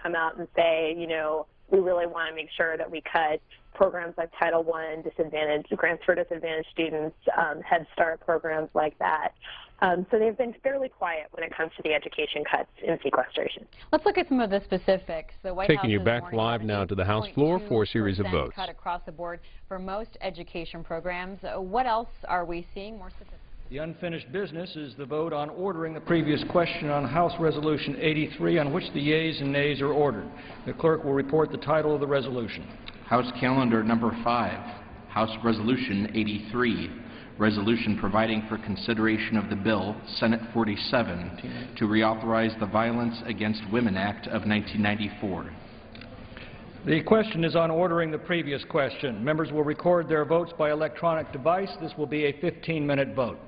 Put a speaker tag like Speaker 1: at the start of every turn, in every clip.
Speaker 1: come out and say, you know, we really want to make sure that we cut programs like Title I, grants for disadvantaged students, Head Start programs like that. So they've been fairly quiet when it comes to the education cuts in sequestration.
Speaker 2: Let's look at some of the specifics. The White
Speaker 3: Taking
Speaker 2: House
Speaker 3: you back live now to the House floor for a series of votes.
Speaker 2: Cut across the board for most education programs. What else are we seeing more specific?
Speaker 4: The unfinished business is the vote on ordering the previous question on House Resolution 83, on which the yeas and nays are ordered. The clerk will report the title of the resolution.
Speaker 5: House Calendar Number 5, House Resolution 83, resolution providing for consideration of the bill, Senate 47, to reauthorize the Violence Against Women Act of 1994.
Speaker 4: The question is on ordering the previous question. Members will record their votes by electronic device. This will be a 15-minute vote.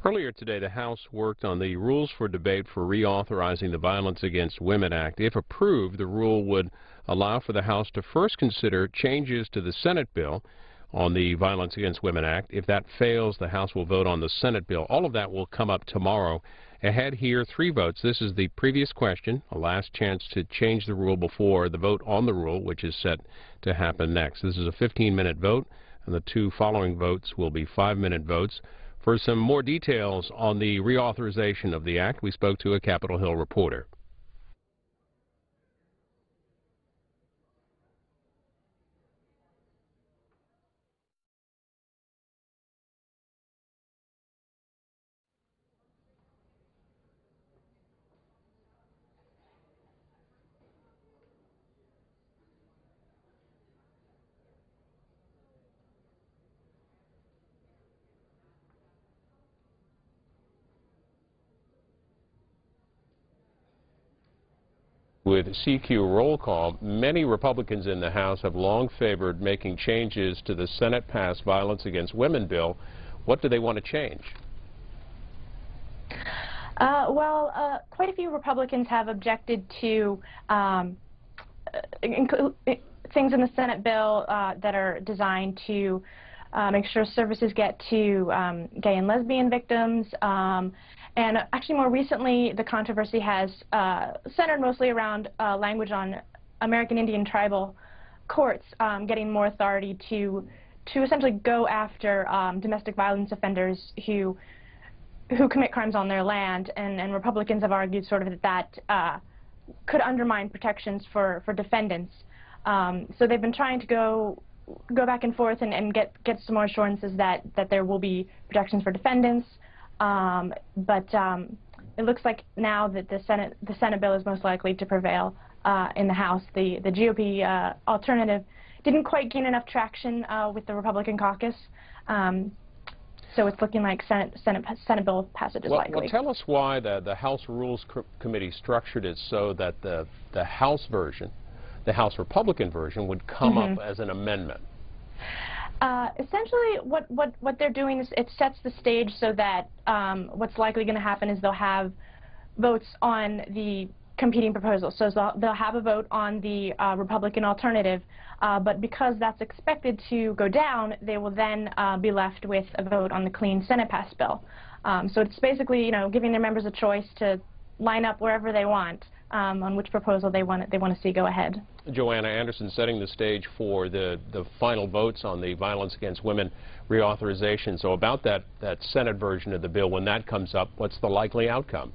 Speaker 3: Earlier today, the House worked on the rules for debate for reauthorizing the Violence Against Women Act. If approved, the rule would allow for the House to first consider changes to the Senate bill on the Violence Against Women Act. If that fails, the House will vote on the Senate bill. All of that will come up tomorrow. Ahead here, 3 votes. This is the previous question, a last chance to change the rule before the vote on the rule, which is set to happen next. This is a 15-minute vote, and the 2 following votes will be 5-minute votes. For some more details on the reauthorization of the act, we spoke to a Capitol Hill reporter. With CQ roll call, many Republicans in the House have long favored making changes to the Senate-passed Violence Against Women bill. What do they want to change?
Speaker 6: Quite a few Republicans have objected to things in the Senate bill that are designed to make sure services get to gay and lesbian victims. And actually, more recently, the controversy has centered mostly around language on American Indian tribal courts getting more authority to essentially go after domestic violence offenders who commit crimes on their land. And Republicans have argued sort of that could undermine protections for defendants. So they've been trying to go back and forth and get some more assurances that there will be protections for defendants. But it looks like now that the Senate bill is most likely to prevail in the House. The GOP alternative didn't quite gain enough traction with the Republican caucus, so it's looking like Senate bill passage is likely.
Speaker 3: Well, tell us why the House Rules Committee structured it so that the House version, the House Republican version, would come up as an amendment.
Speaker 6: Essentially, what they're doing is it sets the stage so that what's likely going to happen is they'll have votes on the competing proposals. So they'll have a vote on the Republican alternative, but because that's expected to go down, they will then be left with a vote on the clean Senate-passed bill. So it's basically, you know, giving their members a choice to line up wherever they want on which proposal they want to see go ahead.
Speaker 3: Joanna Anderson setting the stage for the final votes on the Violence Against Women reauthorization. So about that Senate version of the bill, when that comes up, what's the likely outcome?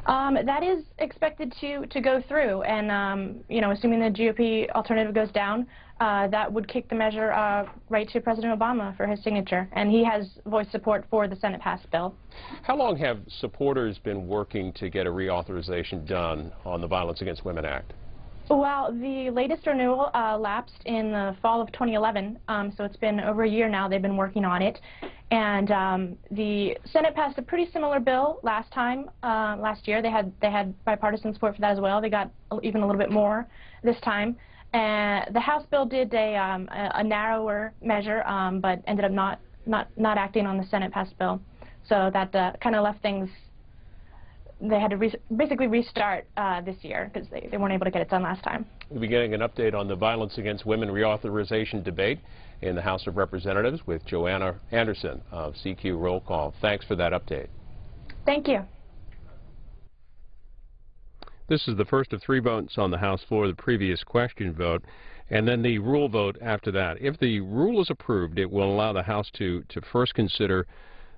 Speaker 6: That is expected to go through, and you know, assuming the GOP alternative goes down, that would kick the measure right to President Obama for his signature, and he has voiced support for the Senate-passed bill.
Speaker 3: How long have supporters been working to get a reauthorization done on the Violence Against Women Act?
Speaker 6: Well, the latest renewal lapsed in the fall of 2011, so it's been over a year now they've been working on it. And the Senate passed a pretty similar bill last year. They had bipartisan support for that as well. They got even a little bit more this time. And the House bill did a narrower measure, but ended up not acting on the Senate passed bill. So that kind of left things. They had to basically restart this year because they weren't able to get it done last time.
Speaker 3: We'll be getting an update on the Violence Against Women reauthorization debate in the House of Representatives with Joanna Anderson of CQ Roll Call. Thanks for that update.
Speaker 6: Thank you.
Speaker 3: This is the first of 3 votes on the House floor, the previous question vote, and then the rule vote after that. If the rule is approved, it will allow the House to first consider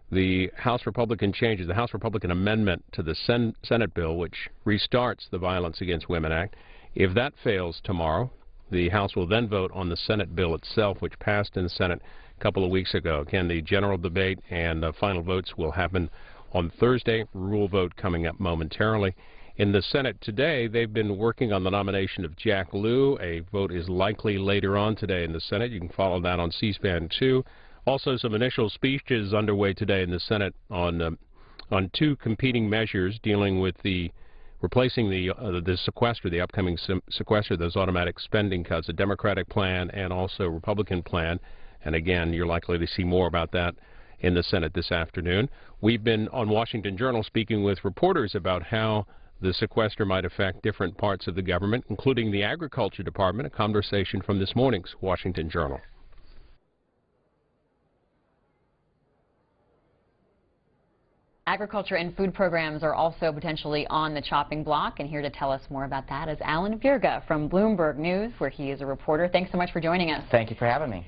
Speaker 3: the House Republican changes, the House Republican amendment to the Senate bill, which restarts the Violence Against Women Act. If that fails tomorrow, the House will then vote on the Senate bill itself, which passed in the Senate a couple of weeks ago. Again, the general debate and final votes will happen on Thursday. Rule vote coming up momentarily. In the Senate today, they've been working on the nomination of Jack Lew. A vote is likely later on today in the Senate. You can follow that on C-SPAN 2. Also, some initial speeches underway today in the Senate on 2 competing measures dealing with replacing the sequester, the upcoming sequester, those automatic spending cuts, a Democratic plan and also a Republican plan. And again, you're likely to see more about that in the Senate this afternoon. We've been on Washington Journal speaking with reporters about how the sequester might affect different parts of the government, including the Agriculture Department, a conversation from this morning's Washington Journal.
Speaker 2: Agriculture and food programs are also potentially on the chopping block, and here to tell us more about that is Alan Virga from Bloomberg News, where he is a reporter. Thanks so much for joining us.
Speaker 7: Thank you for having me.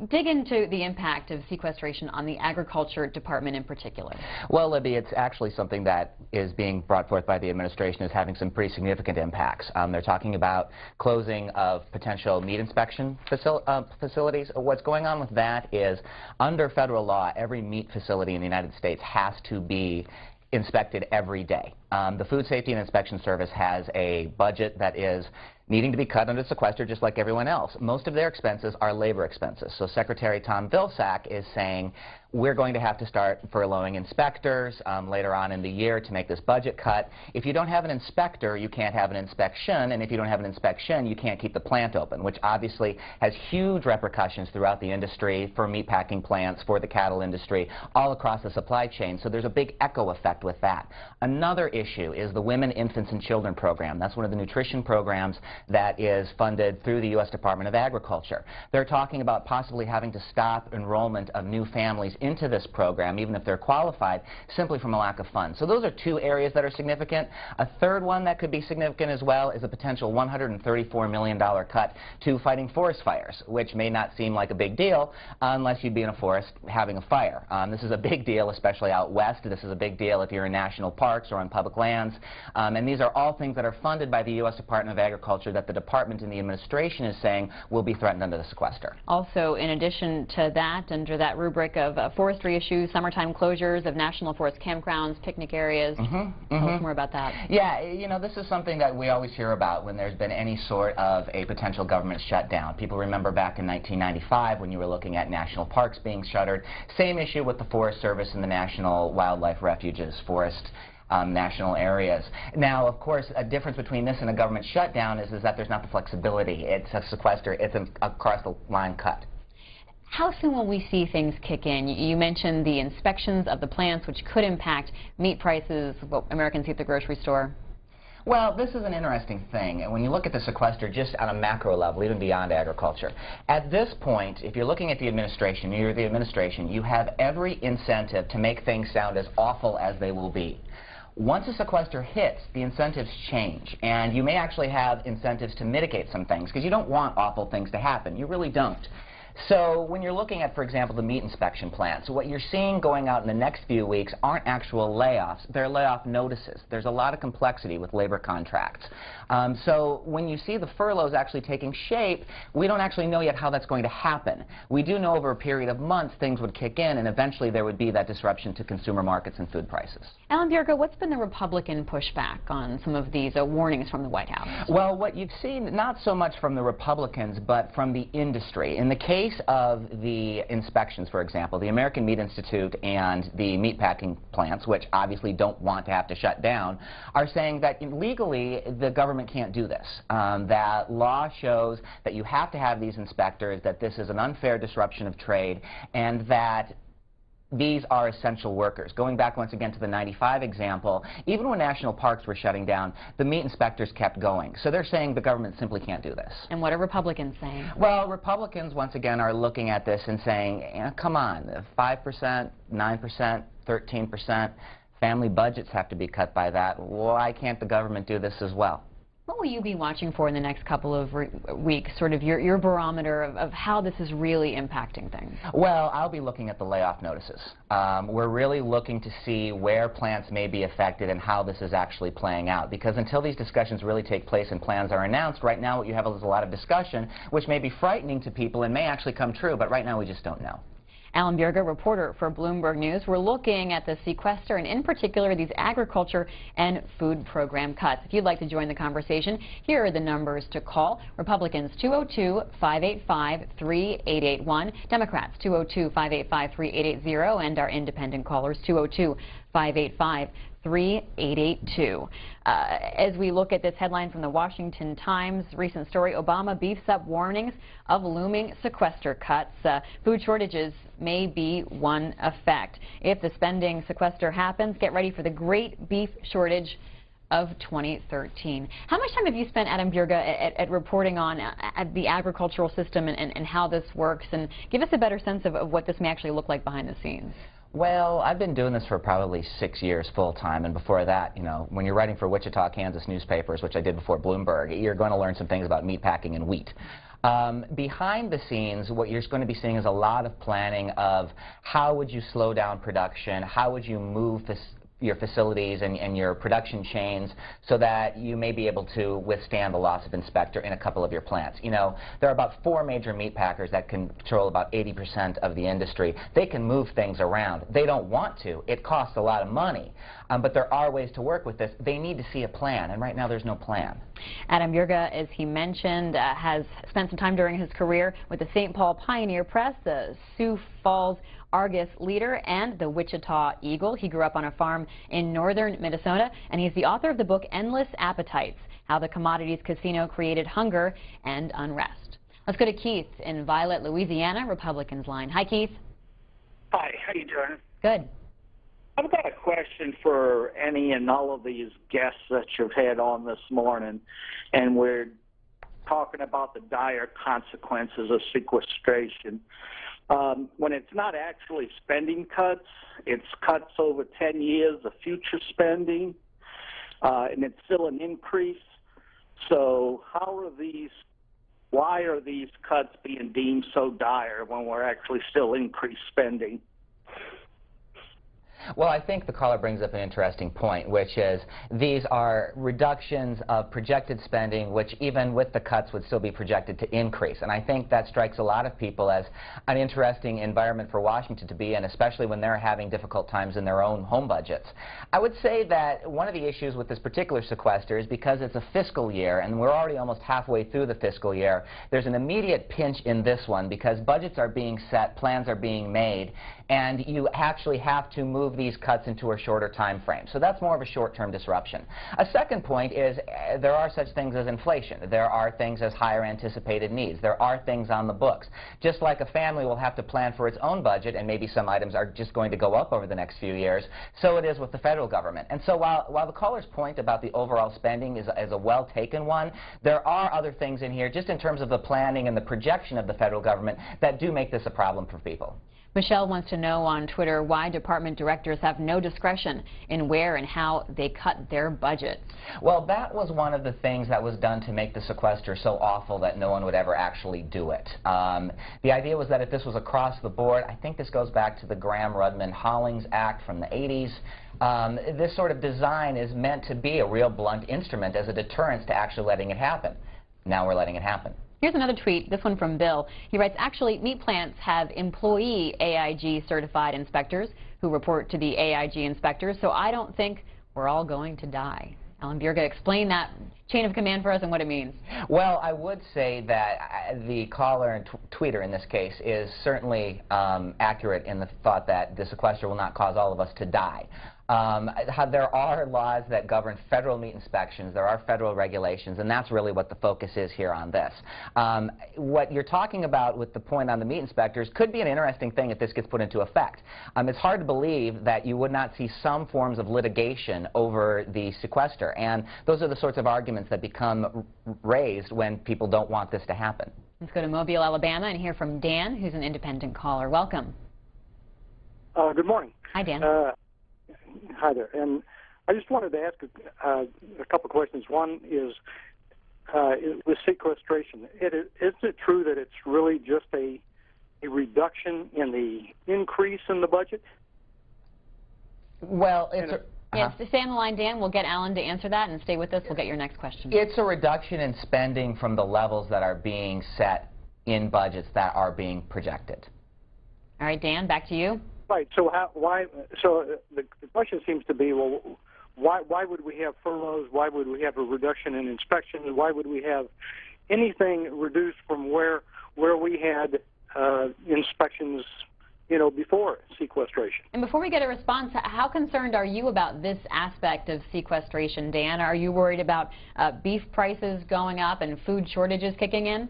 Speaker 2: Dig into the impact of sequestration on the Agriculture Department in particular.
Speaker 7: Well, Libby, it's actually something that is being brought forth by the administration as having some pretty significant impacts. They're talking about closing of potential meat inspection facilities. What's going on with that is, under federal law, every meat facility in the United States has to be inspected every day. The Food Safety and Inspection Service has a budget that is needing to be cut under sequester just like everyone else. Most of their expenses are labor expenses. So Secretary Tom Vilsack is saying we're going to have to start furloughing inspectors later on in the year to make this budget cut. If you don't have an inspector, you can't have an inspection, and if you don't have an inspection, you can't keep the plant open, which obviously has huge repercussions throughout the industry, for meatpacking plants, for the cattle industry, all across the supply chain. So there's a big echo effect with that. Another issue is the Women, Infants, and Children program. That's one of the nutrition programs that is funded through the U.S. Department of Agriculture. They're talking about possibly having to stop enrollment of new families into this program, even if they're qualified, simply from a lack of funds. So those are 2 areas that are significant. A third one that could be significant as well is a potential $134 million cut to fighting forest fires, which may not seem like a big deal unless you'd be in a forest having a fire. This is a big deal, especially out west. This is a big deal if you're in national parks or on public lands. And these are all things that are funded by the U.S. Department of Agriculture that the department and the administration is saying will be threatened under the sequester.
Speaker 2: Also, in addition to that, under that rubric of forestry issues, summertime closures of national forest campgrounds, picnic areas. Tell us more about that.
Speaker 7: Yeah, you know, this is something that we always hear about when there's been any sort of a potential government shutdown. People remember back in 1995 when you were looking at national parks being shuttered. Same issue with the Forest Service and the National Wildlife Refuges, forest national areas. Now, of course, a difference between this and a government shutdown is that there's not the flexibility. It's a sequester. It's an across-the-line cut.
Speaker 2: How soon will we see things kick in? You mentioned the inspections of the plants, which could impact meat prices, what Americans eat at the grocery store.
Speaker 7: Well, this is an interesting thing. And when you look at the sequester just on a macro level, even beyond agriculture, at this point, if you're looking at the administration, you're the administration, you have every incentive to make things sound as awful as they will be. Once a sequester hits, the incentives change, and you may actually have incentives to mitigate some things, because you don't want awful things to happen. You really don't. So when you're looking at, for example, the meat inspection plants, what you're seeing going out in the next few weeks aren't actual layoffs. They're layoff notices. There's a lot of complexity with labor contracts. So when you see the furloughs actually taking shape, we don't actually know yet how that's going to happen. We do know over a period of months things would kick in, and eventually there would be that disruption to consumer markets and food prices.
Speaker 2: Alan Virga, what's been the Republican pushback on some of these warnings from the White House?
Speaker 7: Well, what you've seen, not so much from the Republicans, but from the industry. In the case of the inspections, for example, the American Meat Institute and the meatpacking plants, which obviously don't want to have to shut down, are saying that legally the government can't do this. That law shows that you have to have these inspectors, that this is an unfair disruption of trade, and that these are essential workers. Going back once again to the 95 example, even when national parks were shutting down, the meat inspectors kept going. So they're saying the government simply can't do this.
Speaker 2: And what are Republicans saying?
Speaker 7: Well, Republicans, once again, are looking at this and saying, come on, 5%, 9%, 13%, family budgets have to be cut by that. Why can't the government do this as well?
Speaker 2: What will you be watching for in the next couple of weeks, sort of your barometer of how this is really impacting things?
Speaker 7: Well, I'll be looking at the layoff notices. We're really looking to see where plants may be affected and how this is actually playing out. Because until these discussions really take place and plans are announced, right now what you have is a lot of discussion, which may be frightening to people and may actually come true, but right now we just don't know.
Speaker 2: Alan Bjerga, reporter for Bloomberg News. We're looking at the sequester and in particular these agriculture and food program cuts. If you'd like to join the conversation, here are the numbers to call. Republicans 202-585-3881, Democrats 202-585-3880, and our independent callers 202-585-3882. As we look at this headline from the Washington Times, recent story, Obama beefs up warnings of looming sequester cuts. Food shortages may be one effect. If the spending sequester happens, get ready for the great beef shortage of 2013. How much time have you spent, Adam Bjerga, at reporting on the agricultural system and how this works? And give us a better sense of what this may actually look like behind the scenes.
Speaker 7: Well, I've been doing this for probably 6 years full-time, and before that, you know, when you're writing for Wichita, Kansas newspapers, which I did before Bloomberg, you're going to learn some things about meat packing and wheat. Behind the scenes, what you're going to be seeing is a lot of planning of how would you slow down production, how would you move your facilities and your production chains so that you may be able to withstand the loss of inspector in a couple of your plants. You know, there are about 4 major meat packers that control about 80% of the industry. They can move things around. They don't want to. It costs a lot of money. But there are ways to work with this. They need to see a plan, and right now there's no plan.
Speaker 2: Adam Bjerga, as he mentioned, has spent some time during his career with the St. Paul Pioneer Press, the Sioux Falls Argus Leader, and the Wichita Eagle. He grew up on a farm in northern Minnesota, and he's the author of the book Endless Appetites, How the Commodities Casino Created Hunger and Unrest. Let's go to Keith in Violet, Louisiana, Republicans line. Hi, Keith.
Speaker 8: Hi, how you doing?
Speaker 2: Good.
Speaker 8: I've got a question for any and all of these guests that you've had on this morning, and we're talking about the dire consequences of sequestration. When it's not actually spending cuts, it's cuts over 10 years of future spending, and it's still an increase. So why are these cuts being deemed so dire when we're actually still increased spending?
Speaker 7: Well, I think the caller brings up an interesting point, which is these are reductions of projected spending, which even with the cuts would still be projected to increase. And I think that strikes a lot of people as an interesting environment for Washington to be in, especially when they're having difficult times in their own home budgets. I would say that one of the issues with this particular sequester is because it's a fiscal year, and we're already almost halfway through the fiscal year, there's an immediate pinch in this one because budgets are being set, plans are being made, and you actually have to move these cuts into a shorter time frame. So that's more of a short-term disruption. A second point is there are such things as inflation. There are things as higher anticipated needs. There are things on the books. Just like a family will have to plan for its own budget, and maybe some items are just going to go up over the next few years, so it is with the federal government. And so while the caller's point about the overall spending is a well-taken one, there are other things in here, just in terms of the planning and the projection of the federal government, that do make this a problem for people.
Speaker 2: Michelle wants to know on Twitter why department directors have no discretion in where and how they cut their budget.
Speaker 7: Well, that was one of the things that was done to make the sequester so awful that no one would ever actually do it. The idea was that if this was across the board, I think this goes back to the Graham-Rudman-Hollings Act from the 80s. This sort of design is meant to be a real blunt instrument as a deterrence to actually letting it happen. Now we're letting it happen.
Speaker 2: Here's another tweet, this one from Bill. He writes, actually, meat plants have employee AIG certified inspectors who report to the AIG inspectors, so I don't think we're all going to die. Alan Bjerga, explain that chain of command for us and what it means?
Speaker 7: Well, I would say that the caller and tweeter in this case is certainly accurate in the thought that the sequester will not cause all of us to die. There are laws that govern federal meat inspections, there are federal regulations, and that's really what the focus is here on this. What you're talking about with the point on the meat inspectors could be an interesting thing if this gets put into effect. It's hard to believe that you would not see some forms of litigation over the sequester, and those are the sorts of arguments that become raised when people don't want this to happen.
Speaker 2: Let's go to Mobile, Alabama, and hear from Dan, who's an independent caller. Welcome.
Speaker 9: Good morning.
Speaker 2: Hi, Dan.
Speaker 9: Hi there. And I just wanted to ask a couple of questions. One is with sequestration. Isn't it true that it's really just a reduction in the increase in the budget?
Speaker 7: Well,
Speaker 2: Yes, stay on the line, Dan. We'll get Alan to answer that, and stay with us. We'll get your next question.
Speaker 7: It's a reduction in spending from the levels that are being set in budgets that are being projected.
Speaker 2: All right, Dan, back to you.
Speaker 9: Right. So the question seems to be, well, why would we have furloughs? Why would we have a reduction in inspections? Why would we have anything reduced from where we had inspections, before sequestration?
Speaker 2: And before we get a response, how concerned are you about this aspect of sequestration, Dan? Are you worried about beef prices going up and food shortages kicking in?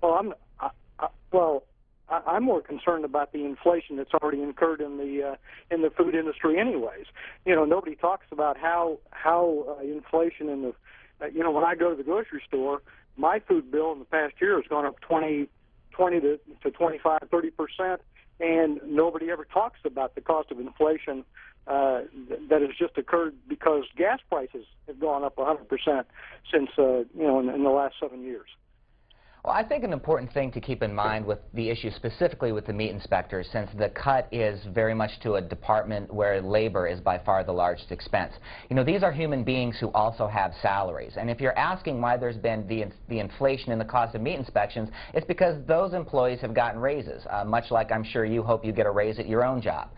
Speaker 9: Well, I'm more concerned about the inflation that's already incurred in the food industry, anyways. Nobody talks about how inflation in the when I go to the grocery store, my food bill in the past year has gone up 20 to 25, 30%, and nobody ever talks about the cost of inflation that has just occurred because gas prices have gone up 100% since in the last 7 years.
Speaker 7: Well, I think an important thing to keep in mind with the issue specifically with the meat inspectors, since the cut is very much to a department where labor is by far the largest expense. These are human beings who also have salaries. And if you're asking why there's been the inflation in the cost of meat inspections, it's because those employees have gotten raises, much like I'm sure you hope you get a raise at your own job.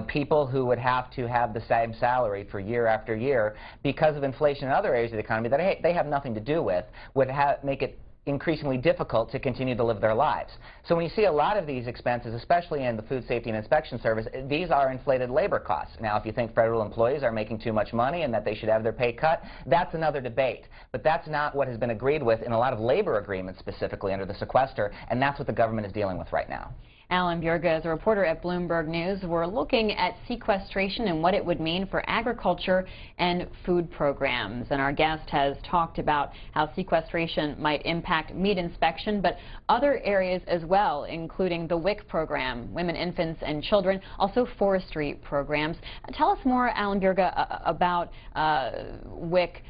Speaker 7: People who would have to have the same salary for year after year because of inflation in other areas of the economy that they have nothing to do with would make it increasingly difficult to continue to live their lives. So when you see a lot of these expenses, especially in the Food Safety and Inspection Service, these are inflated labor costs. Now, if you think federal employees are making too much money and that they should have their pay cut, that's another debate. But that's not what has been agreed with in a lot of labor agreements, specifically under the sequester, and that's what the government is dealing with right now.
Speaker 2: Alan Bjerga is a reporter at Bloomberg News. We're looking at sequestration and what it would mean for agriculture and food programs. And our guest has talked about how sequestration might impact meat inspection, but other areas as well, including the WIC program, Women, Infants, and Children, also forestry programs. Tell us more, Alan Bjerga, about WIC.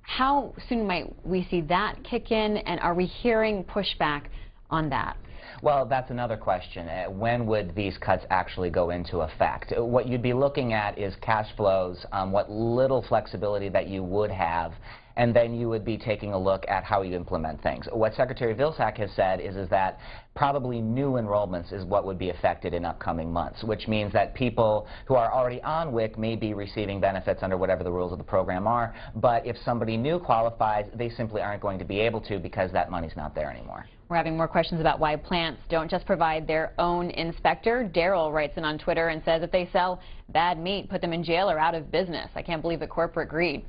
Speaker 2: How soon might we see that kick in, and are we hearing pushback on that?
Speaker 7: Well, that's another question. When would these cuts actually go into effect? What you'd be looking at is cash flows, what little flexibility that you would have, and then you would be taking a look at how you implement things. What Secretary Vilsack has said is that probably new enrollments is what would be affected in upcoming months, which means that people who are already on WIC may be receiving benefits under whatever the rules of the program are, but if somebody new qualifies, they simply aren't going to be able to because that money's not there anymore.
Speaker 2: We're having more questions about why plants don't just provide their own inspector. Daryl writes in on Twitter and says if they sell bad meat, put them in jail or out of business. I can't believe the corporate greed.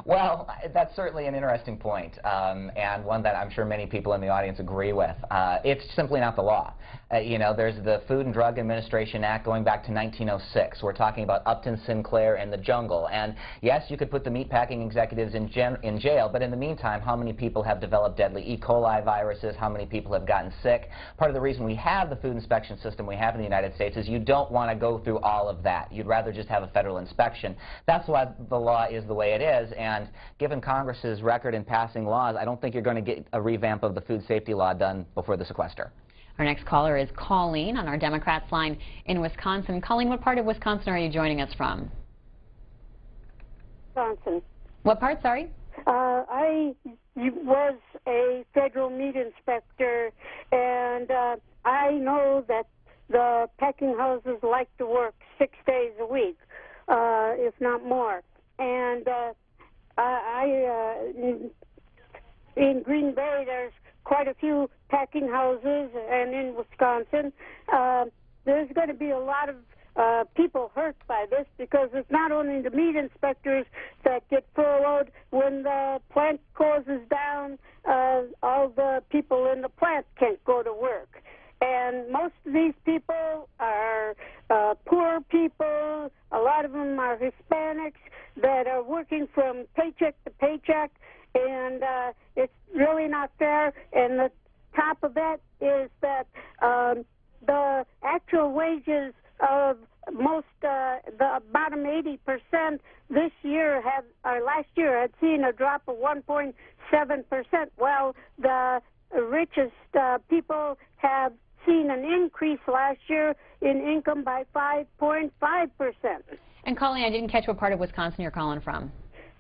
Speaker 7: Well, that's certainly an interesting point, and one that I'm sure many people in the audience agree with. It's simply not the law. There's the Food and Drug Administration Act going back to 1906. We're talking about Upton Sinclair and the jungle. And yes, you could put the meatpacking executives in jail, but in the meantime, how many people have developed deadly E. coli viruses? How many people have gotten sick? Part of the reason we have the food inspection system we have in the United States is you don't want to go through all of that. You'd rather just have a federal inspection. That's why the law is the way it is. And given Congress's record in passing laws, I don't think you're going to get a revamp of the food safety law done before the sequester.
Speaker 2: Our next caller is Colleen on our Democrats line in Wisconsin. Colleen, what part of Wisconsin are you joining us from?
Speaker 10: Wisconsin.
Speaker 2: What part, sorry?
Speaker 10: I was a federal meat inspector, and I know that the packing houses like to work 6 days a week, if not more. And in Green Bay, there's quite a few packing houses, and in Wisconsin, there's going to be a lot of people hurt by this, because it's not only the meat inspectors that get furloughed. When the plant closes down, all the people in the plant can't go to work. And most of these people are poor people. A lot of them are Hispanics that are working from paycheck to paycheck, and it's really not fair. And the top of that is that the actual wages of most, the bottom 80% this year last year had seen a drop of 1.7%. Well, the richest people have seen an increase last year in income by 5.5%.
Speaker 2: And Colleen, I didn't catch what part of Wisconsin you're calling from.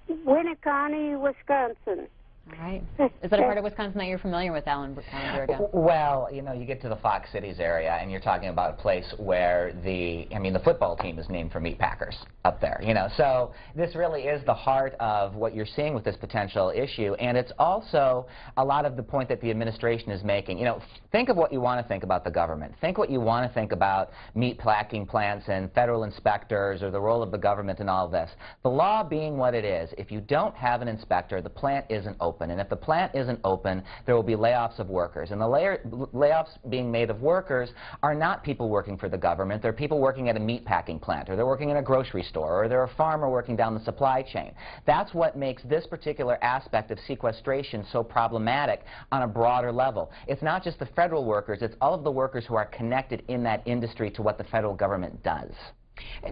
Speaker 10: Winneconne, Wisconsin.
Speaker 2: All right. Is that a part of Wisconsin that you're familiar with, Alan Burga?
Speaker 7: Well, you know, you get to the Fox Cities area, and you're talking about a place where the football team is named for meat packers up there, you know. So this really is the heart of what you're seeing with this potential issue, and it's also a lot of the point that the administration is making. You know, think of what you want to think about the government. Think what you want to think about meat packing plants and federal inspectors or the role of the government in all of this. The law being what it is, if you don't have an inspector, the plant isn't open. And if the plant isn't open, there will be layoffs of workers. And the layoffs being made of workers are not people working for the government. They're people working at a meat packing plant, or they're working in a grocery store, or they're a farmer working down the supply chain. That's what makes this particular aspect of sequestration so problematic on a broader level. It's not just the federal workers, it's all of the workers who are connected in that industry to what the federal government does.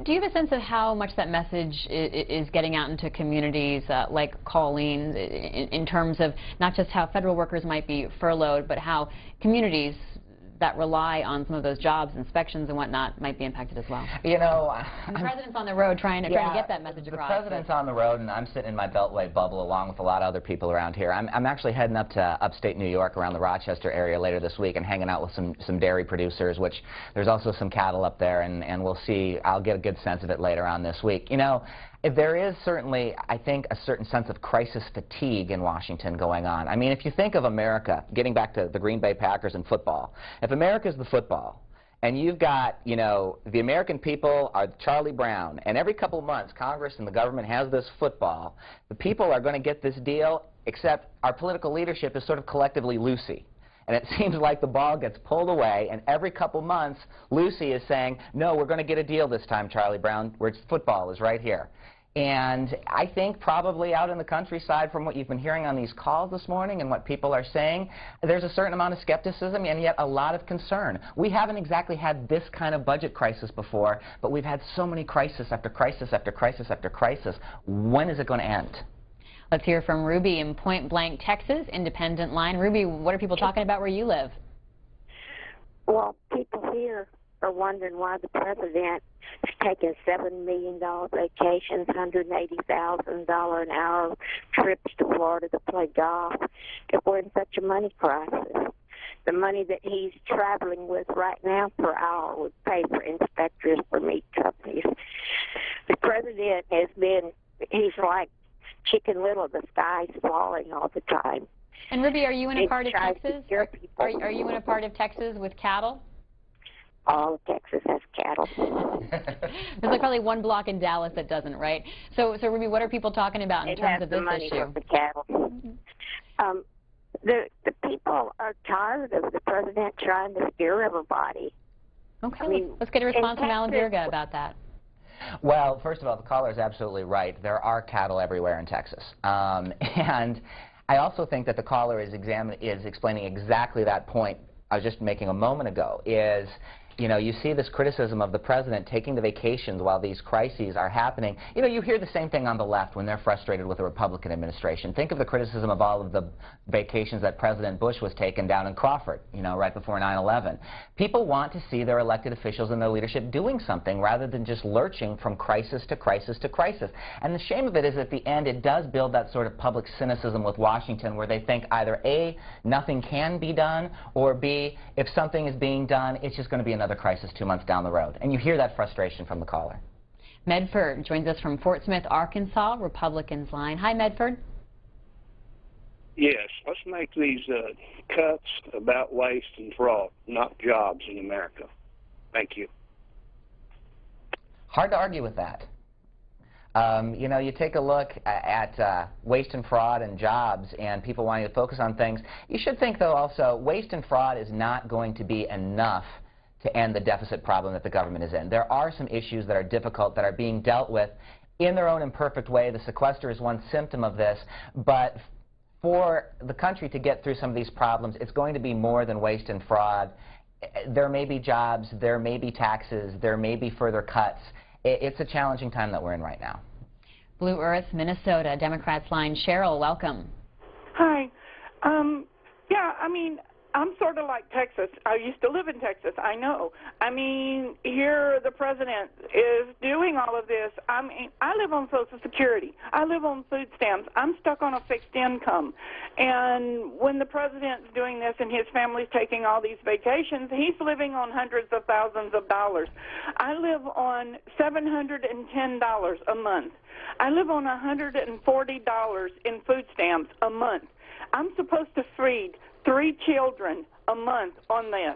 Speaker 2: Do you have a sense of how much that message is getting out into communities like Colleen in terms of not just how federal workers might be furloughed, but how communities that rely on some of those jobs, inspections and whatnot, might be impacted as well?
Speaker 7: You know,
Speaker 2: and the president's on the road trying to get that message across.
Speaker 7: The president's on the road, and I'm sitting in my Beltway bubble along with a lot of other people around here. I'm actually heading up to upstate New York around the Rochester area later this week and hanging out with some dairy producers, which there's also some cattle up there, and we'll see. I'll get a good sense of it later on this week. You know, there is certainly, I think, a certain sense of crisis fatigue in Washington going on. I mean, if you think of America, getting back to the Green Bay Packers and football, if America's the football, and you've got, you know, the American people are Charlie Brown, and every couple of months Congress and the government has this football, the people are going to get this deal, except our political leadership is sort of collectively Lucy. And it seems like the ball gets pulled away, and every couple months Lucy is saying, no, we're going to get a deal this time, Charlie Brown, where football is right here. And I think probably out in the countryside, from what you've been hearing on these calls this morning and what people are saying, there's a certain amount of skepticism and yet a lot of concern. We haven't exactly had this kind of budget crisis before, but we've had so many crisis after crisis after crisis after crisis. When is it going to end?
Speaker 2: Let's hear from Ruby in Point Blank, Texas, Independent Line. Ruby, what are people talking about where you live?
Speaker 11: Well, people here are wondering why the president is taking $7 million vacations, $180,000 an hour trips to Florida to play golf, if we're in such a money crisis. The money that he's traveling with right now per hour would pay for inspectors for meat companies. The president has been, he's like Chicken Little, the sky's falling all the time.
Speaker 2: And Ruby, are you in a part of Texas? Are you in a part of Texas with cattle?
Speaker 11: All of Texas has cattle.
Speaker 2: There's like probably one block in Dallas that doesn't, right? So Ruby, what are people talking about in terms of this issue?
Speaker 11: It has the money for the cattle. The people are tired of the president trying to steer everybody.
Speaker 2: Okay,
Speaker 11: I mean,
Speaker 2: let's get a response from Alan Burga about that.
Speaker 7: Well, first of all, the caller is absolutely right. There are cattle everywhere in Texas. And I also think that the caller is explaining exactly that point I was just making a moment ago, is, you know, you see this criticism of the president taking the vacations while these crises are happening. You know, you hear the same thing on the left when they're frustrated with the Republican administration. Think of the criticism of all of the vacations that President Bush was taking down in Crawford, you know, right before 9/11. People want to see their elected officials and their leadership doing something rather than just lurching from crisis to crisis to crisis. And the shame of it is, at the end, it does build that sort of public cynicism with Washington, where they think either A, nothing can be done, or B, if something is being done, it's just going to be another crisis 2 months down the road. And you hear that frustration from the caller.
Speaker 2: Medford joins us from Fort Smith, Arkansas, Republicans line. Hi, Medford.
Speaker 12: Yes, let's make these cuts about waste and fraud, not jobs in America. Thank you.
Speaker 7: Hard to argue with that. You know, you take a look at waste and fraud and jobs and people wanting to focus on things. You should think, though, also, waste and fraud is not going to be enough to end the deficit problem that the government is in. There are some issues that are difficult that are being dealt with in their own imperfect way. The sequester is one symptom of this, but for the country to get through some of these problems, it's going to be more than waste and fraud. There may be jobs, there may be taxes, there may be further cuts. It's a challenging time that we're in right now.
Speaker 2: Blue Earth, Minnesota, Democrats line. Cheryl, welcome.
Speaker 13: Hi. Yeah, I mean, I'm sort of like Texas. I used to live in Texas. I know. I mean, here the president is doing all of this. I mean, I live on Social Security. I live on food stamps. I'm stuck on a fixed income. And when the president's doing this and his family's taking all these vacations, he's living on hundreds of thousands of dollars. I live on $710 a month. I live on $140 in food stamps a month. I'm supposed to feed 3 children a month on this.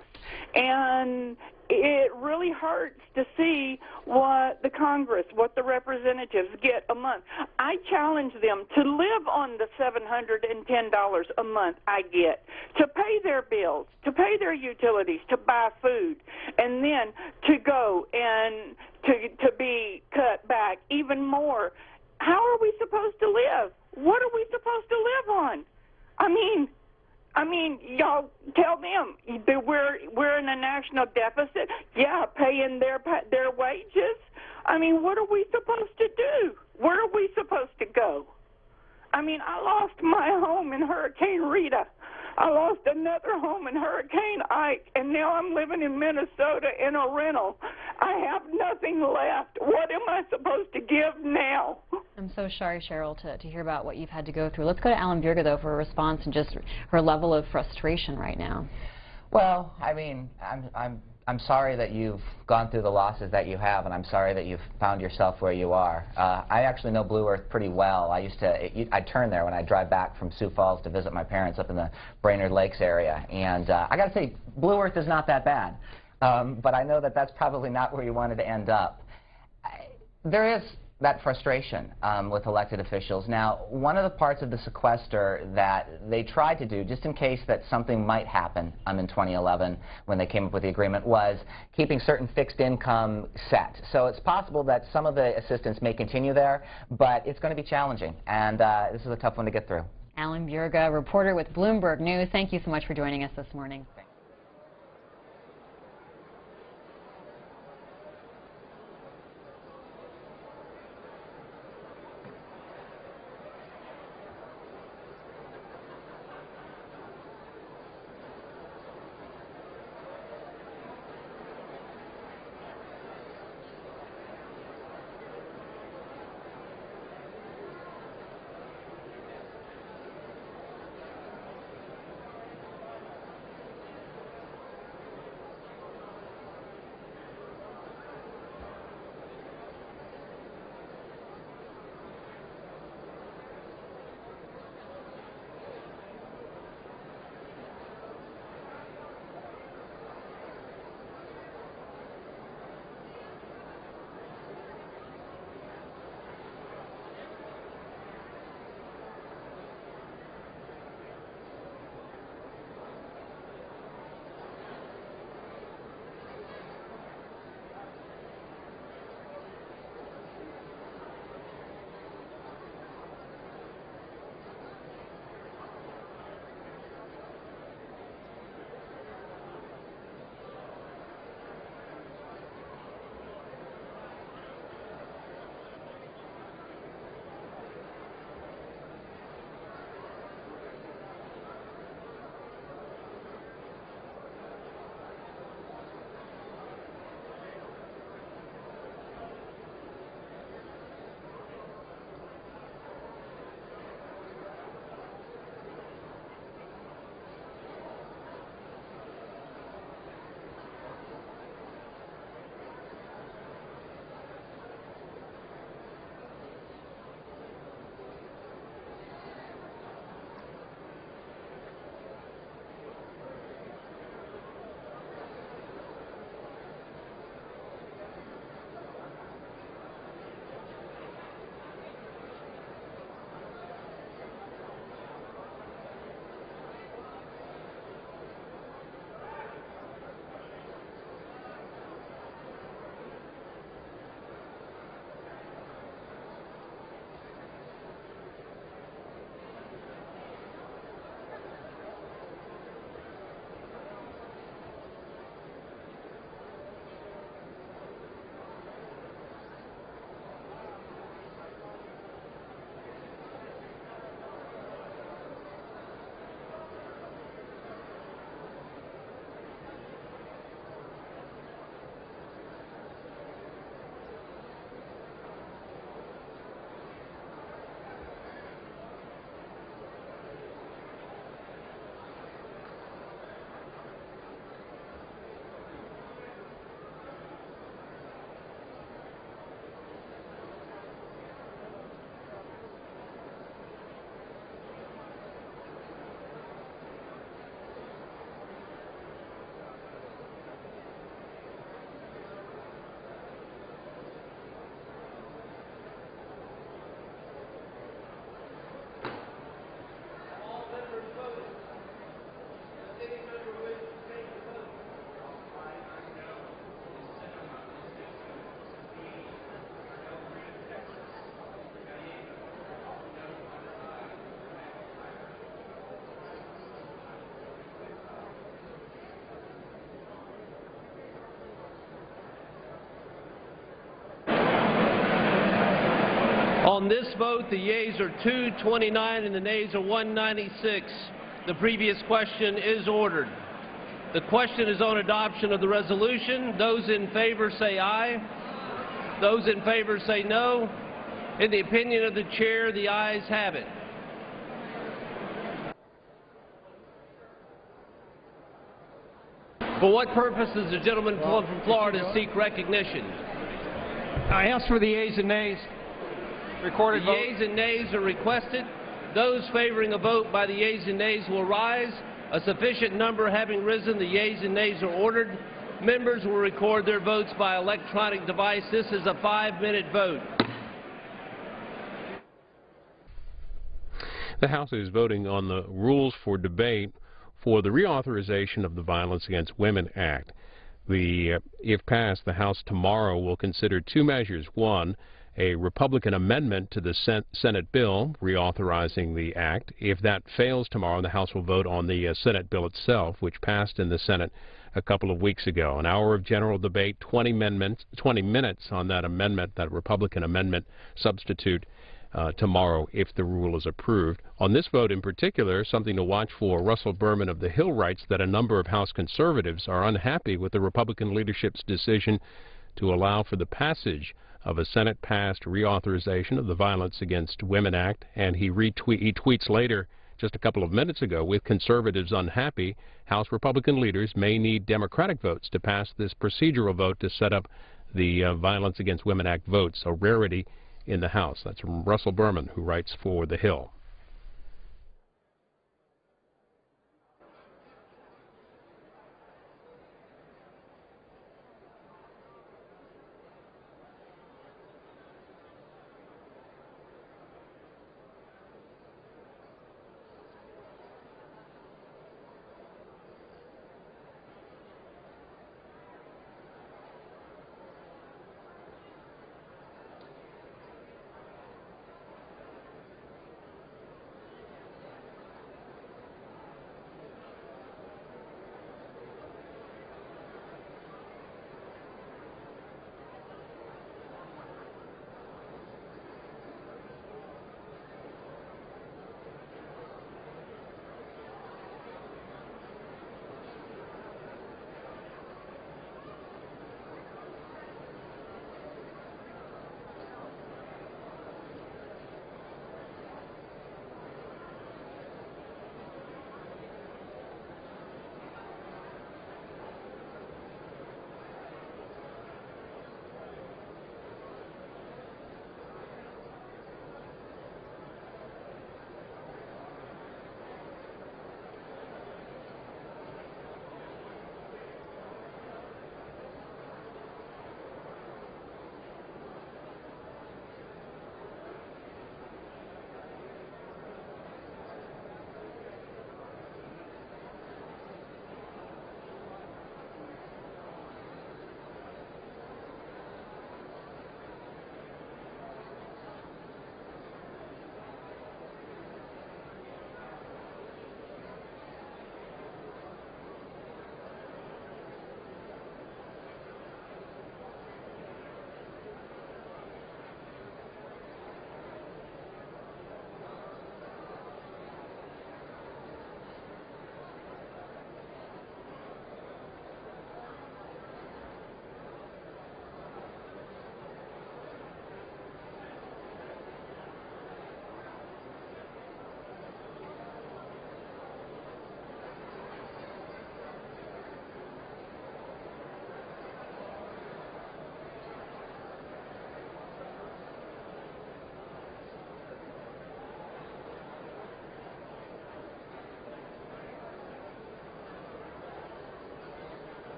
Speaker 13: And it really hurts to see what the Congress, what the representatives get a month. I challenge them to live on the $710 a month I get, to pay their bills, to pay their utilities, to buy food, and then to go and to be cut back even more. How are we supposed to live? What are we supposed to live on? I mean, y'all tell them that we're in a national deficit. Yeah, paying their wages. I mean, what are we supposed to do? Where are we supposed to go? I mean, I lost my home in Hurricane Rita. I lost another home in Hurricane Ike, and now I'm living in Minnesota in a rental. I have nothing left. What am I supposed to give now?
Speaker 2: I'm so sorry, Cheryl, to hear about what you've had to go through. Let's go to Alan Bjerga, though, for a response and just her level of frustration right now.
Speaker 7: Well, I mean, I'm sorry that you've gone through the losses that you have, and I'm sorry that you've found yourself where you are. I actually know Blue Earth pretty well. I turn there when I drive back from Sioux Falls to visit my parents up in the Brainerd Lakes area, and I got to say, Blue Earth is not that bad, but I know that that's probably not where you wanted to end up. There is that frustration with elected officials. Now, one of the parts of the sequester that they tried to do, just in case that something might happen in 2011 when they came up with the agreement, was keeping certain fixed income set. So it's possible that some of the assistance may continue there, but it's going to be challenging, and this is a tough one to get through.
Speaker 2: Alan Bjerga, reporter with Bloomberg News. Thank you so much for joining us this morning.
Speaker 14: On this vote, the yeas are 229 and the nays are 196. The previous question is ordered. The question is on adoption of the resolution. Those in favor say aye. Those in favor say no. In the opinion of the chair, the ayes have it. For what purpose does the gentleman from Florida seek recognition?
Speaker 4: I ask for the yeas and nays. Recorded vote.
Speaker 14: The yeas and nays are requested. Those favoring a vote by the yeas and nays will rise. A sufficient number having risen, the yeas and nays are ordered. Members will record their votes by electronic device. This is a 5-minute vote.
Speaker 3: The House is voting on the rules for debate for the reauthorization of the Violence Against Women Act. If passed, the House tomorrow will consider two measures. One, a Republican amendment to the Senate bill reauthorizing the act. If that fails tomorrow, the House will vote on the Senate bill itself, which passed in the Senate a couple of weeks ago. An hour of general debate, 20 minutes on that amendment, that Republican amendment substitute tomorrow if the rule is approved. On this vote in particular, something to watch for, Russell Berman of the Hill writes that a number of House conservatives are unhappy with the Republican leadership's decision to allow for the passage of a Senate-passed reauthorization of the Violence Against Women Act, and he tweets later, just a couple of minutes ago, with conservatives unhappy, House Republican leaders may need Democratic votes to pass this procedural vote to set up the Violence Against Women Act votes, a rarity in the House. That's from Russell Berman, who writes for The Hill.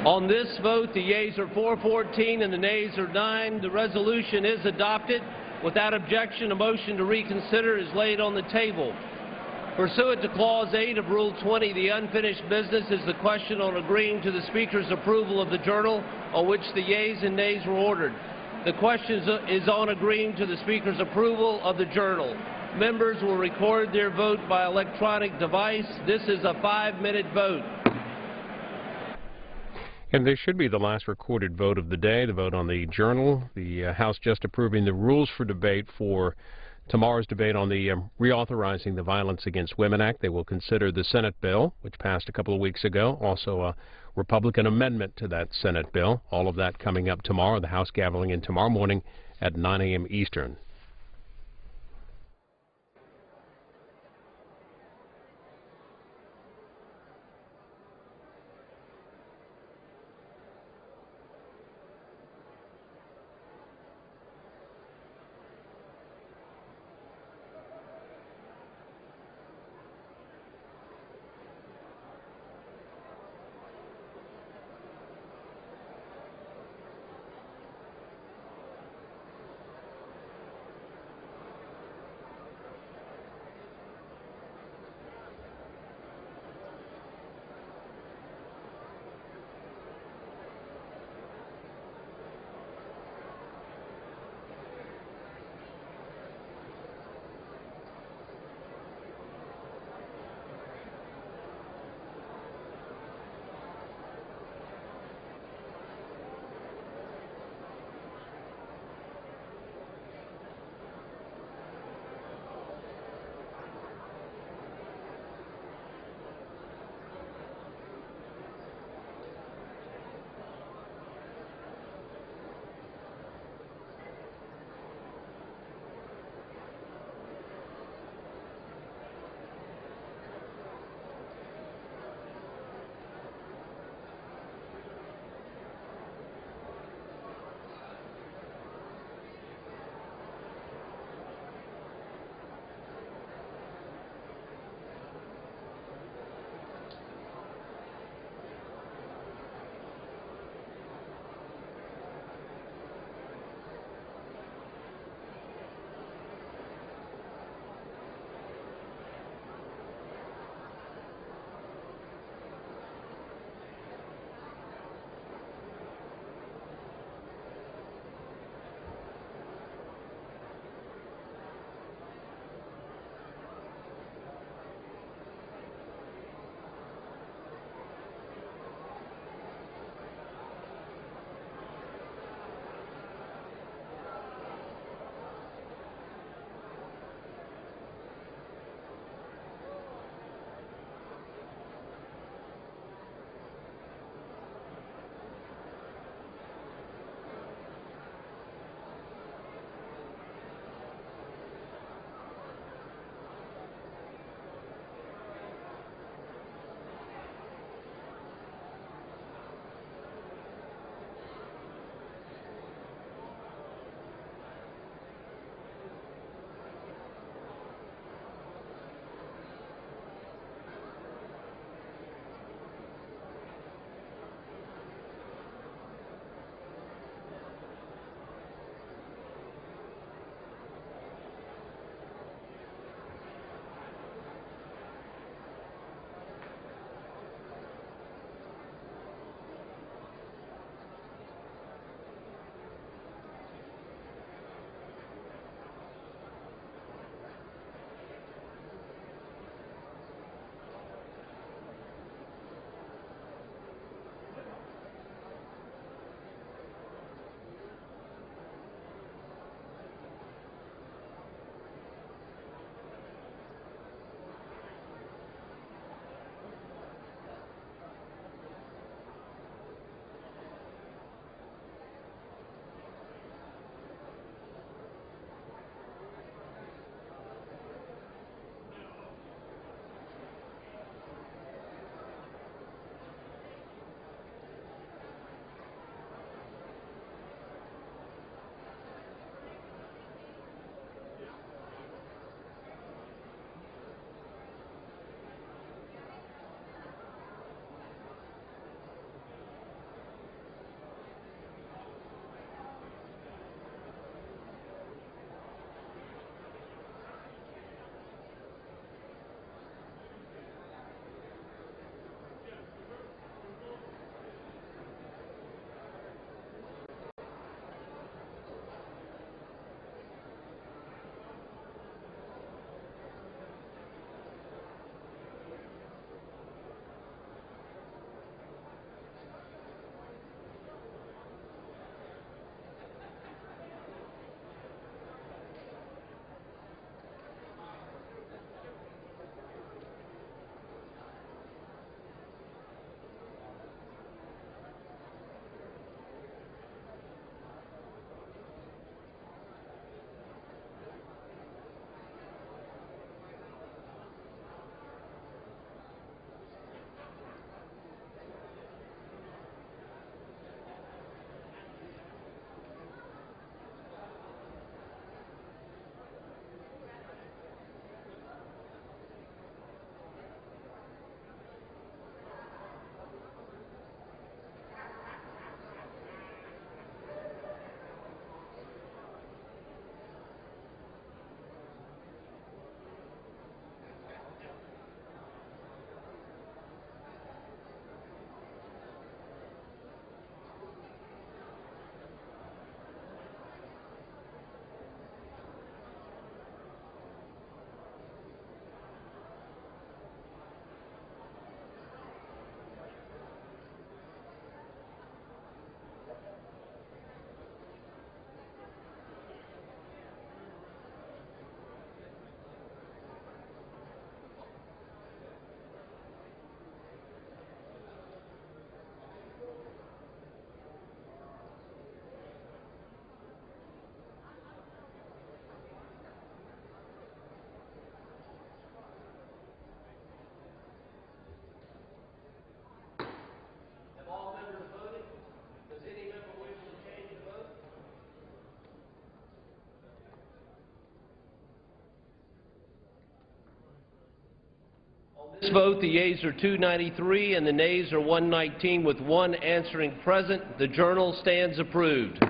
Speaker 14: On this vote, the yeas are 414 and the nays are 9. The resolution is adopted. Without objection, a motion to reconsider is laid on the table. Pursuant to Clause 8 of Rule 20, the unfinished business is the question on agreeing to the Speaker's approval of the journal on which the yeas and nays were ordered. The question is on agreeing to the Speaker's approval of the journal. Members will record their vote by electronic device. This is a 5-minute vote.
Speaker 3: And this should be the last recorded vote of the day, the vote on the journal. The House just approving the rules for debate for tomorrow's debate on the Reauthorizing the Violence Against Women Act. They will consider the Senate bill, which passed a couple of weeks ago, also a Republican amendment to that Senate bill. All of that coming up tomorrow. The House gaveling in tomorrow morning at 9 a.m. Eastern.
Speaker 14: This vote, the yeas are 293 and the nays are 119 with one answering present. The journal stands approved.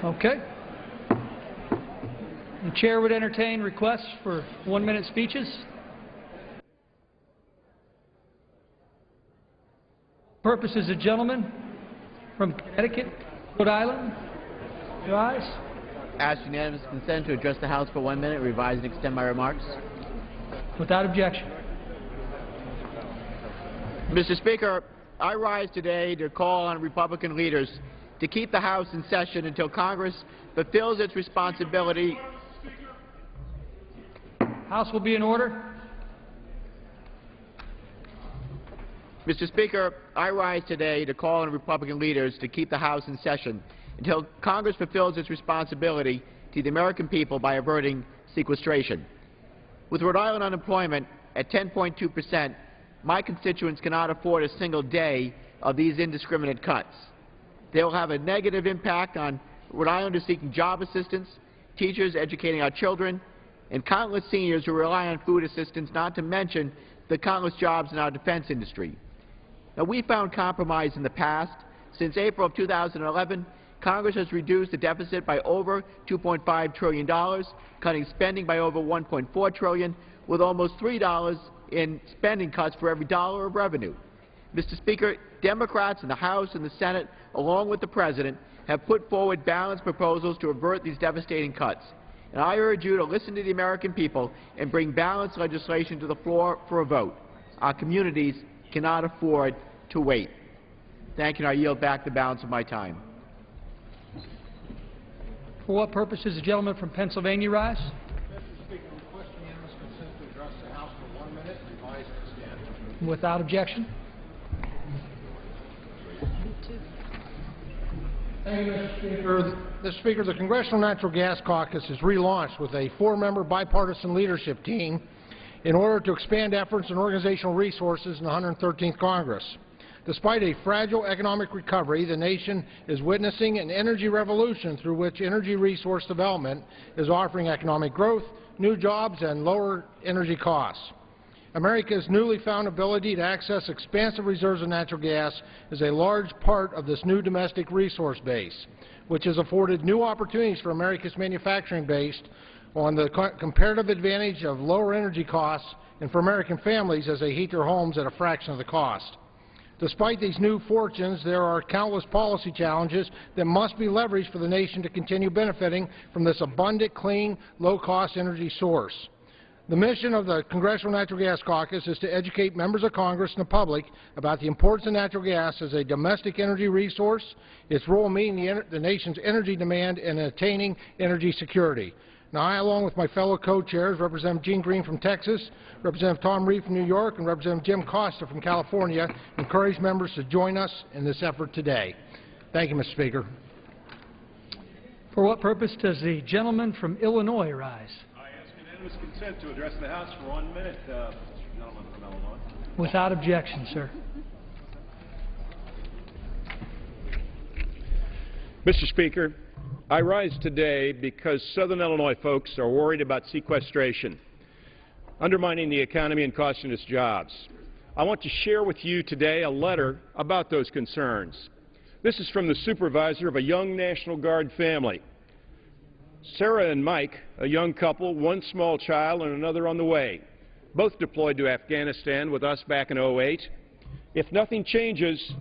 Speaker 4: Okay. The chair would entertain requests for 1-minute speeches. Purposes, the gentleman from Connecticut, Rhode Island, rise.
Speaker 15: Ask unanimous consent to address the House for 1 minute, revise and extend my remarks.
Speaker 4: Without objection.
Speaker 15: Mr. Speaker, I rise today to call on Republican leaders to keep the House in session until Congress fulfills its responsibility.
Speaker 4: House will be in order.
Speaker 15: Mr. Speaker, I rise today to call on Republican leaders to keep the House in session until Congress fulfills its responsibility to the American people by averting sequestration. With Rhode Island unemployment at 10.2%, my constituents cannot afford a single day of these indiscriminate cuts. They will have a negative impact on Rhode Islanders seeking job assistance, teachers educating our children, and countless seniors who rely on food assistance, not to mention the countless jobs in our defense industry. Now, we found compromise in the past. Since April of 2011, Congress has reduced the deficit by over $2.5 trillion, cutting spending by over $1.4 trillion, with almost $3 in spending cuts for every dollar of revenue. Mr. Speaker, Democrats in the House and the Senate, along with the President, have put forward balanced proposals to avert these devastating cuts. And I urge you to listen to the American people and bring balanced legislation to the floor for a vote. Our communities cannot afford to wait. Thank you, and I yield back the balance of my time.
Speaker 4: For what purposes, the gentleman from Pennsylvania rise?
Speaker 16: Mr. Speaker, request unanimous consent to address the House for 1 minute, revise and extend.
Speaker 4: Without objection.
Speaker 16: Thank you, Mr. Speaker. Mr. Speaker, the Congressional Natural Gas Caucus is relaunched with a 4-member bipartisan leadership team in order to expand efforts and organizational resources in the 113th Congress. Despite a fragile economic recovery, the nation is witnessing an energy revolution through which energy resource development is offering economic growth, new jobs, and lower energy costs. America's newly found ability to access expansive reserves of natural gas is a large part of this new domestic resource base, which has afforded new opportunities for America's manufacturing based on the comparative advantage of lower energy costs and for American families as they heat their homes at a fraction of the cost. Despite these new fortunes, there are countless policy challenges that must be leveraged for the nation to continue benefiting from this abundant, clean, low-cost energy source. The mission of the Congressional Natural Gas Caucus is to educate members of Congress and the public about the importance of natural gas as a domestic energy resource, its role in meeting the nation's energy demand, and attaining energy security. Now, I, along with my fellow co-chairs, Representative Gene Green from Texas, Representative Tom Reed from New York, and Representative Jim Costa from California, encourage members to join us in this effort today. Thank you, Mr. Speaker.
Speaker 4: For what purpose does the gentleman from Illinois rise?
Speaker 16: Consent to address the House for 1 minute, Mr. Gentleman from Illinois.
Speaker 4: Without objection, sir.
Speaker 3: Mr. Speaker, I rise today because Southern Illinois folks are worried about sequestration, undermining the economy and costing us jobs. I want to share with you today a letter about those concerns. This is from the supervisor of a young National Guard family. Sarah and Mike, a young couple, one small child and another on the way, both deployed to Afghanistan with us back in '08. If nothing changes,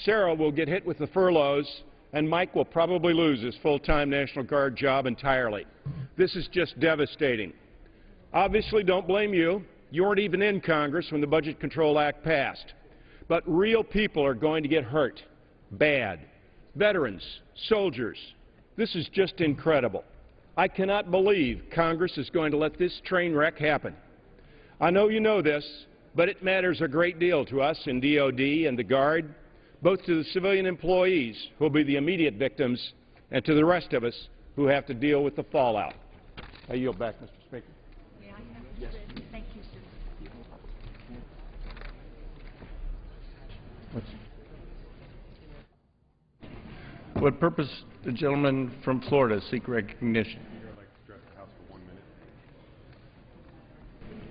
Speaker 3: Sarah will get hit with the furloughs and Mike will probably lose his full-time National Guard job entirely. This is just devastating. Obviously, don't blame you. You weren't even in Congress when the Budget Control Act passed. But real people are going to get hurt. Bad. Veterans, soldiers. This is just incredible. I cannot believe Congress is going to let this train wreck happen. I know you know this, but it matters a great deal to us in DOD and the Guard.
Speaker 17: both to the civilian employees who will be the immediate victims and to the rest of us who have to deal with the fallout. I yield back, Mr. Speaker.
Speaker 18: Yes. Thank you, sir.
Speaker 4: What purpose the gentleman from Florida seek recognition?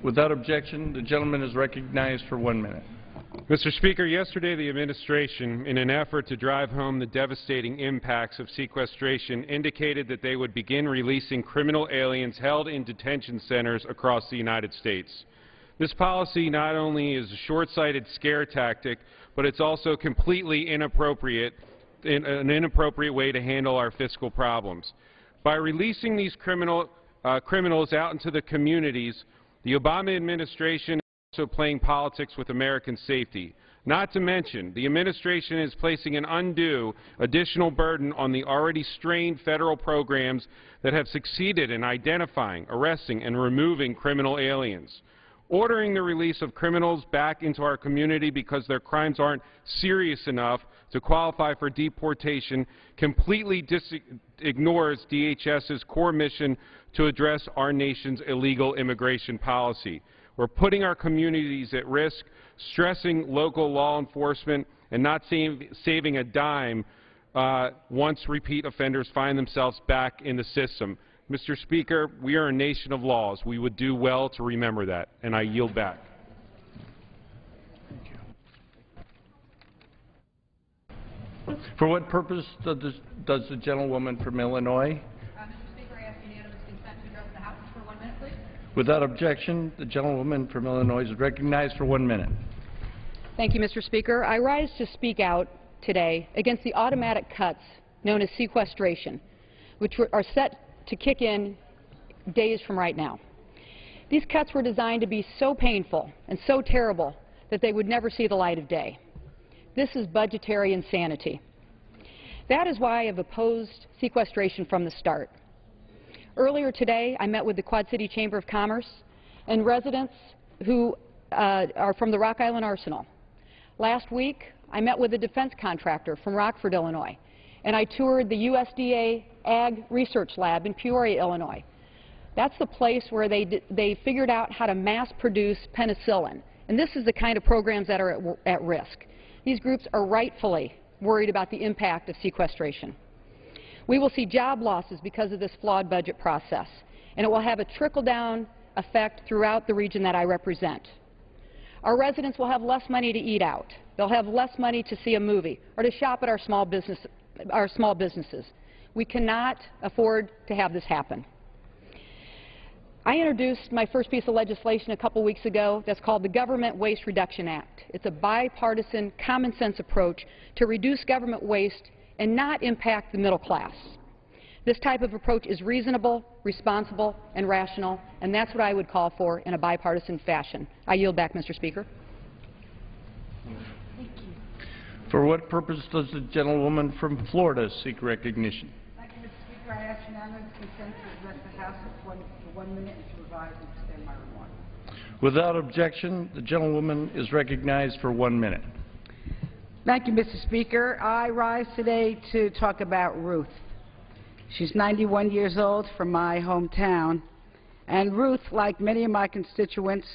Speaker 4: Without objection, the gentleman is recognized for 1 minute.
Speaker 3: Mr. Speaker, yesterday the administration, in an effort to drive home the devastating impacts of sequestration, indicated that they would begin releasing criminal aliens held in detention centers across the United States. This policy not only is a short-sighted scare tactic, but it's also completely inappropriate, an inappropriate way to handle our fiscal problems. By releasing these criminals out into the communities, the Obama administration is also playing politics with American safety. Not to mention, the administration is placing an undue additional burden on the already strained federal programs that have succeeded in identifying, arresting, and removing criminal aliens. Ordering the release of criminals back into our community because their crimes aren't serious enough to qualify for deportation completely ignores DHS's core mission to address our nation's illegal immigration policy. We're putting our communities at risk, stressing local law enforcement, and not saving a dime once repeat offenders find themselves back in the system. Mr. Speaker, we are a nation of laws. We would do well to remember that, and I yield back.
Speaker 4: Thank you. For what purpose does the gentlewoman from Illinois?
Speaker 18: Mr. Speaker, I ask unanimous consent to address the House for 1 minute, please.
Speaker 4: Without objection, the gentlewoman from Illinois is recognized for 1 minute.
Speaker 19: Thank you, Mr. Speaker. I rise to speak out today against the automatic cuts known as sequestration, which are set to kick in days from right now. These cuts were designed to be so painful and so terrible that they would never see the light of day. This is budgetary insanity. That is why I have opposed sequestration from the start. Earlier today, I met with the Quad City Chamber of Commerce and residents who are from the Rock Island Arsenal. Last week, I met with a defense contractor from Rockford, Illinois, and I toured the USDA Ag Research Lab in Peoria, Illinois. That's the place where they figured out how to mass produce penicillin, and this is the kind of programs that are at risk. These groups are rightfully worried about the impact of sequestration. We will see job losses because of this flawed budget process, and it will have a trickle-down effect throughout the region that I represent. Our residents will have less money to eat out. They'll have less money to see a movie or to shop at our small businesses. We cannot afford to have this happen. I introduced my first piece of legislation a couple weeks ago that's called the Government Waste Reduction Act. It's a bipartisan, common-sense approach to reduce government waste and not impact the middle class. This type of approach is reasonable, responsible, and rational, and that's what I would call for in a bipartisan fashion. I yield back, Mr. Speaker.
Speaker 4: For what purpose does the gentlewoman from Florida seek recognition?
Speaker 18: Thank you, Mr. Speaker. I ask unanimous consent to address the House for 1 minute and to revise and extend my remarks.
Speaker 4: Without objection, the gentlewoman is recognized for 1 minute.
Speaker 18: Thank you, Mr. Speaker. I rise today to talk about Ruth. She's 91 years old from my hometown, and Ruth, like many of my constituents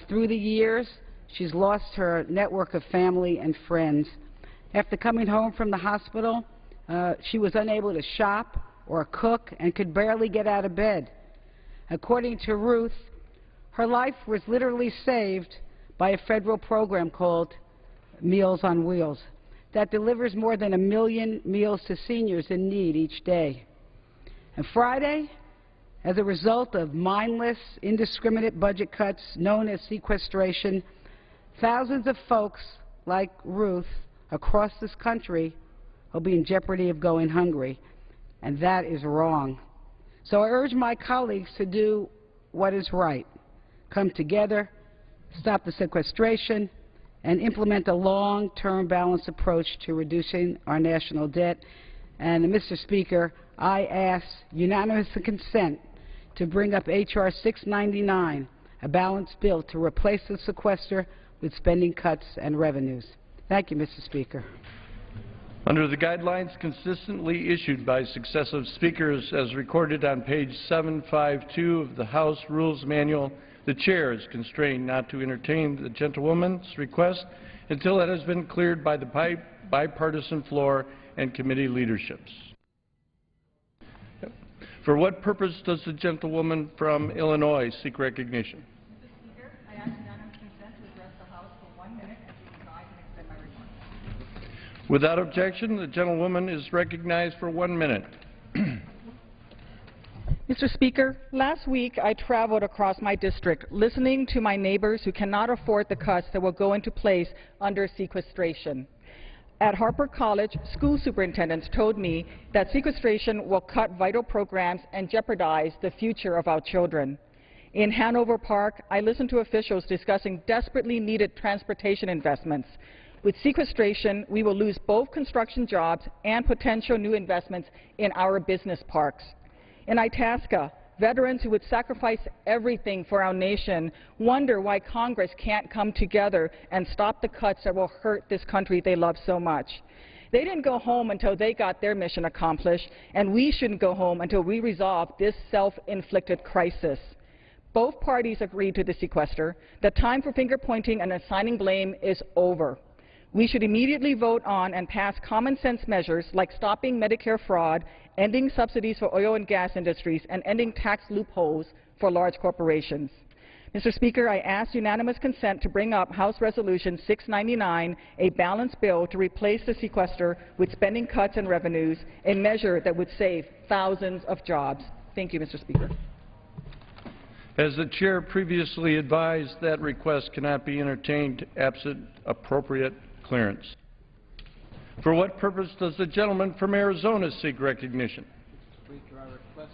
Speaker 18: through the years, she's lost her network of family and friends. After coming home from the hospital, she was unable to shop or cook and could barely get out of bed. According to Ruth, her life was literally saved by a federal program called Meals on Wheels that delivers more than 1 million meals to seniors in need each day. And Friday, as a result of mindless, indiscriminate budget cuts known as sequestration, thousands of folks like Ruth across this country will be in jeopardy of going hungry, and that is wrong. So I urge my colleagues to do what is right. Come together, stop the sequestration, and implement a long-term balanced approach to reducing our national debt. And, Mr. Speaker, I ask unanimous consent to bring up H.R. 699, a balanced bill to replace the sequester with spending cuts and revenues. Thank you, Mr. Speaker.
Speaker 4: Under the guidelines consistently issued by successive speakers as recorded on page 752 of the House Rules Manual, the Chair is constrained not to entertain the gentlewoman's request until it has been cleared by the bipartisan floor and committee leaderships. For what purpose does the gentlewoman from Illinois seek recognition?
Speaker 20: Mr. Speaker, I ask unanimous consent to address the House for 1 minute and to be quiet and extend my remarks.
Speaker 4: Without objection, the gentlewoman is recognized for 1 minute.
Speaker 21: Mr. Speaker, last week I traveled across my district listening to my neighbors who cannot afford the cuts that will go into place under sequestration. At Harper College, school superintendents told me that sequestration will cut vital programs and jeopardize the future of our children. In Hanover Park, I listened to officials discussing desperately needed transportation investments. With sequestration, we will lose both construction jobs and potential new investments in our business parks. In Itasca, veterans who would sacrifice everything for our nation wonder why Congress can't come together and stop the cuts that will hurt this country they love so much. They didn't go home until they got their mission accomplished, and we shouldn't go home until we resolve this self-inflicted crisis. Both parties agreed to the sequester. The time for finger-pointing and assigning blame is over. We should immediately vote on and pass common-sense measures like stopping Medicare fraud, ending subsidies for oil and gas industries, and ending tax loopholes for large corporations. Mr. Speaker, I ask unanimous consent to bring up House Resolution 699, a balanced bill to replace the sequester with spending cuts and revenues, a measure that would save thousands of jobs. Thank you, Mr. Speaker.
Speaker 4: As the Chair previously advised, that request cannot be entertained absent appropriate clearance. For what purpose does the gentleman from Arizona seek recognition?
Speaker 22: Mr. Speaker, I request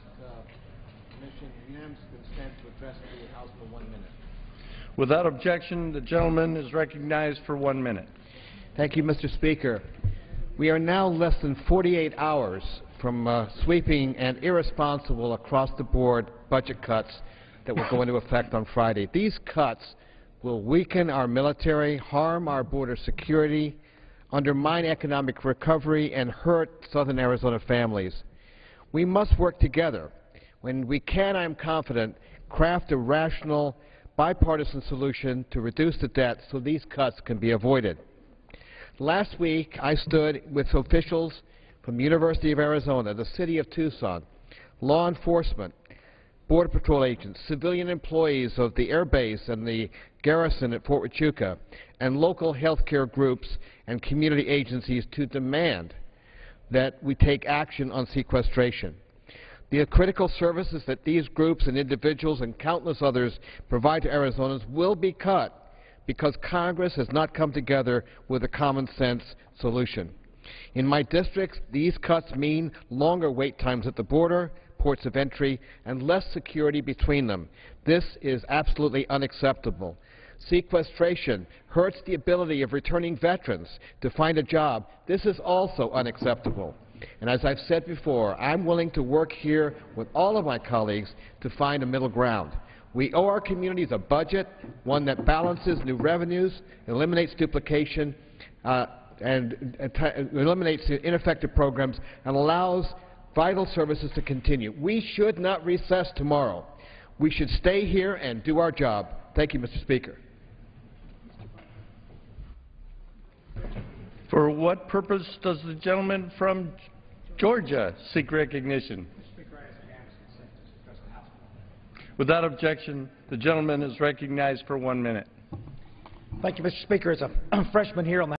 Speaker 22: Commission unanimous consent to address the House for 1 minute.
Speaker 4: Without objection, the gentleman is recognized for 1 minute.
Speaker 22: Thank you, Mr. Speaker. We are now less than 48 hours from sweeping and irresponsible across-the-board budget cuts that will go into effect on Friday. These cuts will weaken our military, harm our border security, undermine economic recovery, and hurt southern Arizona families. We must work together. When we can, I am confident, craft a rational, bipartisan solution to reduce the debt so these cuts can be avoided. Last week, I stood with officials from the University of Arizona, the city of Tucson, law enforcement, Border Patrol agents, civilian employees of the Air Base and the garrison at Fort Huachuca, and local health care groups and community agencies to demand that we take action on sequestration. The critical services that these groups and individuals and countless others provide to Arizonans will be cut because Congress has not come together with a common-sense solution. In my districts, these cuts mean longer wait times at the border, ports of entry, and less security between them. This is absolutely unacceptable. Sequestration hurts the ability of returning veterans to find a job. This is also unacceptable. And as I've said before, I'm willing to work here with all of my colleagues to find a middle ground. We owe our communities a budget, one that balances new revenues, eliminates duplication, and eliminates ineffective programs, and allows vital services to continue. We should not recess tomorrow. We should stay here and do our job. Thank you, Mr. Speaker.
Speaker 4: For what purpose does the gentleman from Georgia seek recognition? Without objection, the gentleman is recognized for 1 minute.
Speaker 23: Thank you, Mr. Speaker. As a freshman here on the